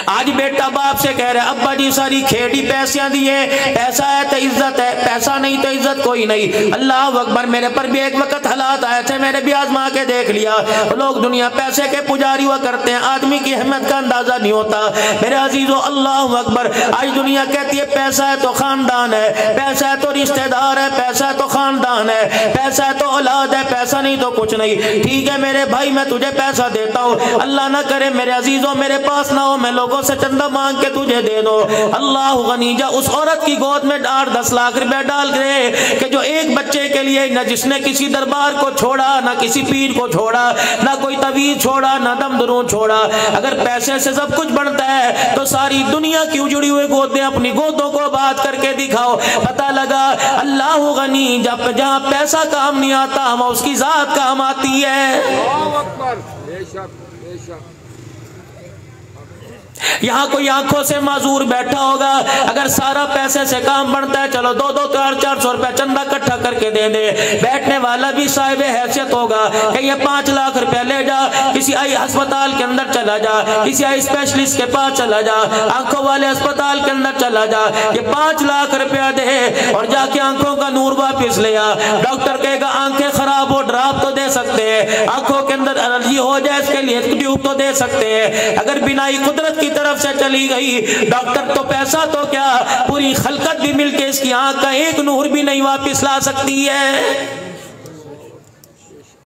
آج بیٹا باپ سے کہہ رہے ابا جی ساری کھیڑی پیسیاں دیے، پیسہ ہے تو عزت ہے، پیسہ نہیں تو عزت کوئی نہیں۔ اللہ اکبر، میرے پر بھی ایک وقت حالات آئے تھے، میں نے بھی آزما کے دیکھ لیا، لوگ دنیا پیسے کے پجاری ہوا کرتے ہیں، آدمی کی اہمیت کا اندازہ نہیں ہوتا۔ میرے عزیزو اللہ اکبر، آج دنیا کہتی ہے پیسہ ہے تو خاندان ہے، پیسہ ہے تو رشتہ دار ہے، پیسہ ہے تو خاندان ہے، پیسہ ہے تو اولاد ہے، پیسہ نہیں تو کچھ نہیں۔ ٹھیک ہے میرے بھائی، میں تجھے پیسہ دیتا ہوں، اللہ نہ کرے میرے عزیزو میرے پاس نہ ہو، میں لوگوں سے چندہ مانگ کے تجھے دے دو۔ اللہ غنی، جا اس عورت کی گود میں 8-10 لاکھ روپے ڈال گئے کہ جو ایک بچے کے لیے نہ جس نے کسی دربار کو چھوڑا، نہ کسی پیر کو چھوڑا، نہ کوئی طویل چھوڑا، نہ دم درون چھوڑا۔ اگر پیسے سے سب کچھ بنتا ہے تو ساری دنیا کی اجڑی ہوئی گودیں اپنی گودوں کو بات کر کے دکھاؤ، پتہ لگا اللہ غنی جب جہاں پیسہ کام نہیں آتا ہم اس کی ذات کام آتی ہے۔ اللہ اکبر، بے شک بے شک۔ یہاں کوئی آنکھوں سے معذور بیٹھا ہوگا، اگر سارا پیسے سے کام بنتا ہے چلو 200-400 روپے چندہ اکٹھا کر کے دے دے، بیٹھنے والا بھی صاحب حیثیت ہوگا کہ یہ 5 لاکھ روپے لے جا، کسی آئی ہسپتال کے اندر چلا جا، کسی آئی اسپیشلسٹ کے پاس چلا جا، آنکھوں والے ہسپتال کے اندر چلا جا، یہ 5 لاکھ روپے دے اور جا کے آنکھوں کا نور واپس لے آ۔ ڈاکٹر کہے گا آنکھیں خراب ہو ڈراپ تو دے سکتے ہیں، آنکھوں کے اندر الرجی ہو جائے اس کے لیے ٹیوب تو دے سکتے ہیں، اگر بینائی قدرت کی طرف سے چلی گئی، ڈاکٹر تو پیسہ تو کیا پوری خلقت بھی مل کے اس کی آنکھ کا ایک نور بھی نہیں واپس لا سکتی ہے۔